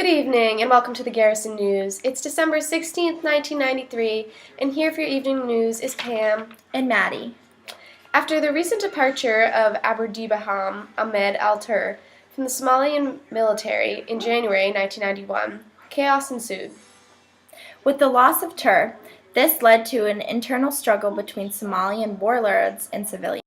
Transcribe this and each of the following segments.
evening and welcome to the Garrison News. It's December 16th, 1993, and here for your evening news is Pam and Maddie. After the recent departure of Abdirahman Ahmed al-Tur from the Somalian military in January 1991, chaos ensued. With the loss of Tur, this led to an internal struggle between Somalian warlords and civilians.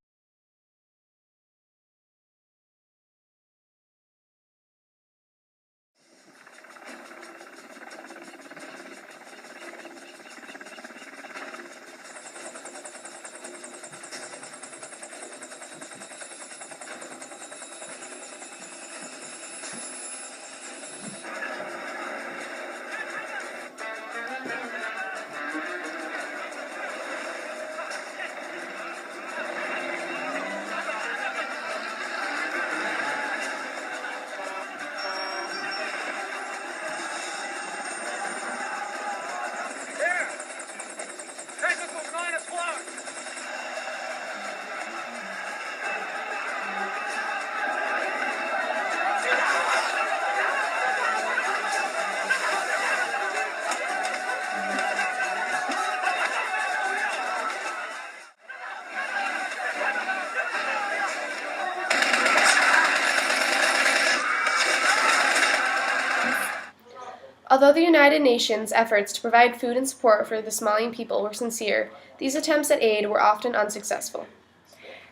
Although the United Nations' efforts to provide food and support for the Somalian people were sincere, these attempts at aid were often unsuccessful.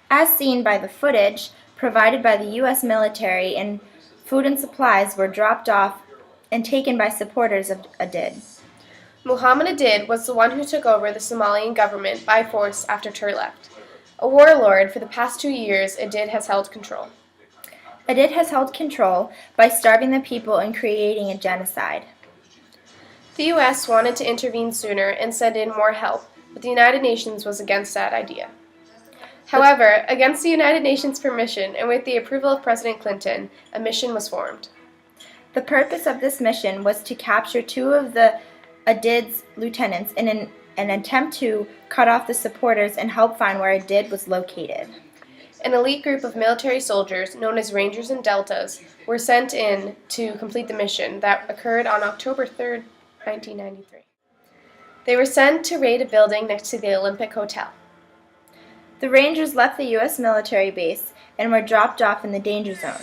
As seen by the footage provided by the U.S. military, and food and supplies were dropped off and taken by supporters of Adid. Muhammad Adid was the one who took over the Somalian government by force after Tur left. A warlord, for the past 2 years, Adid has held control. Adid has held control by starving the people and creating a genocide. The U.S. wanted to intervene sooner and send in more help, but the United Nations was against that idea. However, against the United Nations' permission and with the approval of President Clinton, a mission was formed. The purpose of this mission was to capture 2 of the Adid's lieutenants in an attempt to cut off the supporters and help find where Adid was located. An elite group of military soldiers, known as Rangers and Deltas, were sent in to complete the mission that occurred on October 3rd, 1993. They were sent to raid a building next to the Olympic Hotel. The Rangers left the U.S. military base and were dropped off in the danger zone.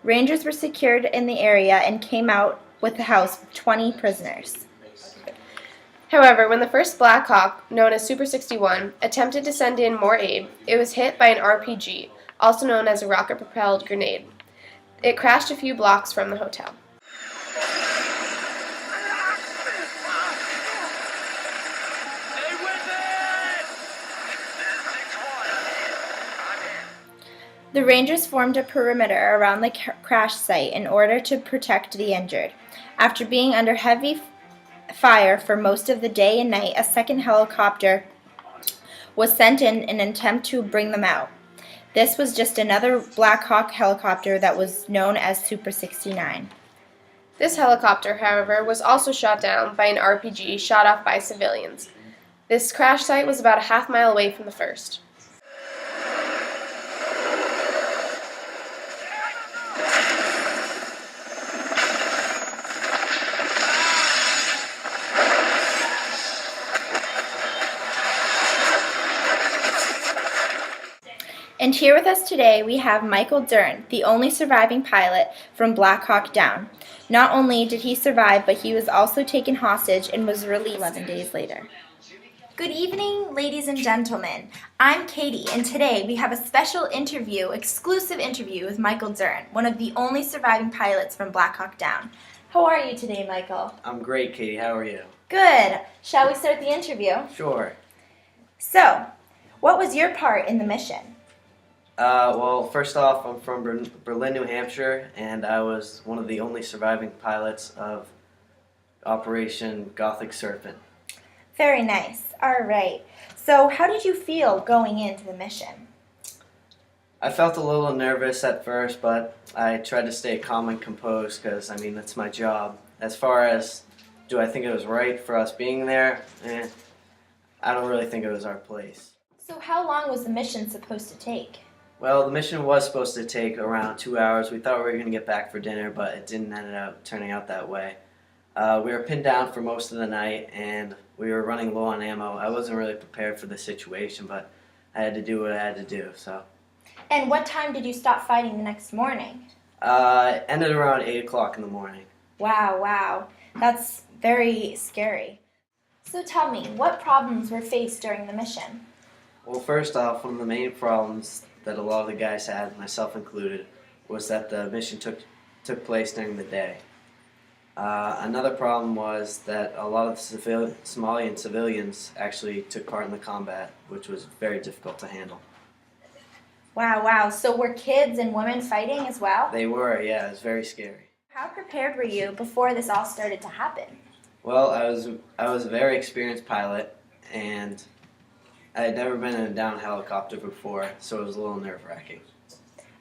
Rangers were secured in the area and came out with the house with 20 prisoners. However, when the first Black Hawk, known as Super 61, attempted to send in more aid, it was hit by an RPG, also known as a rocket-propelled grenade. It crashed a few blocks from the hotel. The Rangers formed a perimeter around the crash site in order to protect the injured. After being under heavy fire for most of the day and night, a second helicopter was sent in an attempt to bring them out. This was just another Black Hawk helicopter that was known as Super 69. This helicopter, however, was also shot down by an RPG shot off by civilians. This crash site was about a half-mile away from the first. And here with us today we have Michael Dern, the only surviving pilot from Black Hawk Down. Not only did he survive, but he was also taken hostage and was released 11 days later. Good evening, ladies and gentlemen. I'm Katie, and today we have a special exclusive interview with Michael Dern, one of the only surviving pilots from Black Hawk Down. How are you today, Michael? I'm great, Katie. How are you? Good. Shall we start the interview? Sure. So, what was your part in the mission? Well, first off, I'm from Berlin, New Hampshire, and I was one of the only surviving pilots of Operation Gothic Serpent. Very nice. All right. So how did you feel going into the mission? I felt a little nervous at first, but I tried to stay calm and composed because, that's my job. as far as do I think it was right for us being there, I don't really think it was our place. So how long was the mission supposed to take? Well, the mission was supposed to take around 2 hours. We thought we were going to get back for dinner, but it didn't end up turning out that way. We were pinned down for most of the night, and we were running low on ammo. I wasn't really prepared for the situation, but I had to do what I had to do. So. And what time did you stop fighting the next morning? It ended around 8 o'clock in the morning. Wow. That's very scary. So tell me, what problems were faced during the mission? Well, first off, one of the main problems that a lot of the guys had, myself included, was that the mission took place during the day. Another problem was that a lot of Somalian civilians actually took part in the combat, which was very difficult to handle. Wow. So were kids and women fighting as well? They were, yeah. It was very scary. How prepared were you before this all started to happen? Well, I was a very experienced pilot, and I had never been in a down helicopter before, so it was a little nerve-wracking.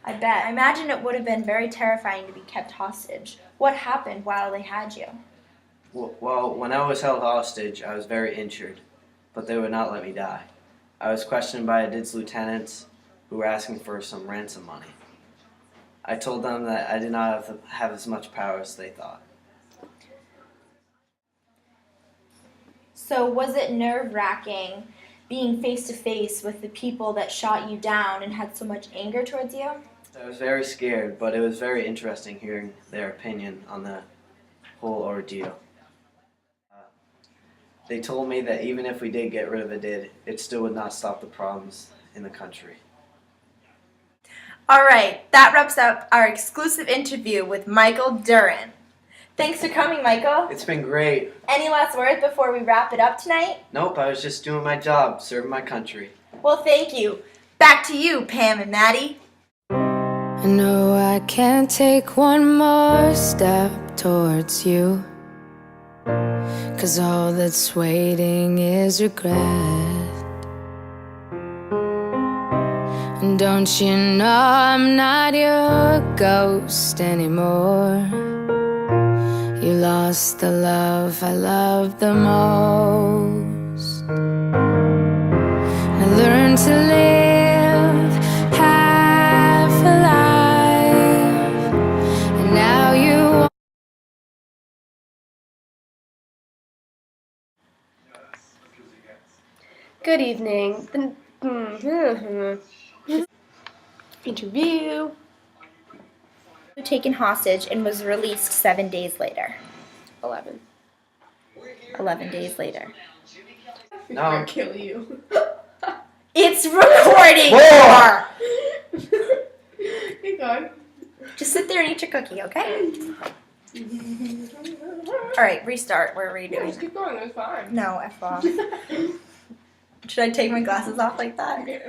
I bet. I imagine it would have been very terrifying to be kept hostage. What happened while they had you? Well, when I was held hostage, I was very injured, but they would not let me die. I was questioned by a DIDS lieutenants who were asking for some ransom money. I told them that I did not have as much power as they thought. So was it nerve-wracking being face-to-face with the people that shot you down and had so much anger towards you? I was very scared, but it was very interesting hearing their opinion on the whole ordeal. They told me that even if we did get rid of the DID, it still would not stop the problems in the country. All right, that wraps up our exclusive interview with Michael Duran. Thanks for coming, Michael. It's been great. Any last words before we wrap it up tonight? Nope, I was just doing my job, serving my country. Well, thank you. Back to you, Pam and Maddie. I know I can't take one more step towards you, 'cause all that's waiting is regret. And don't you know I'm not your ghost anymore? You lost the love I loved the most. I learned to live half alive, and now you. Good evening. Interview. Taken hostage and was released 7 days later. 11. 11 days later. No. I'll kill you. It's recording! Keep going. Just sit there and eat your cookie, okay? Alright, restart. We're redoing Just keep going. It was fine. No, F off. Should I take my glasses off like that? Okay.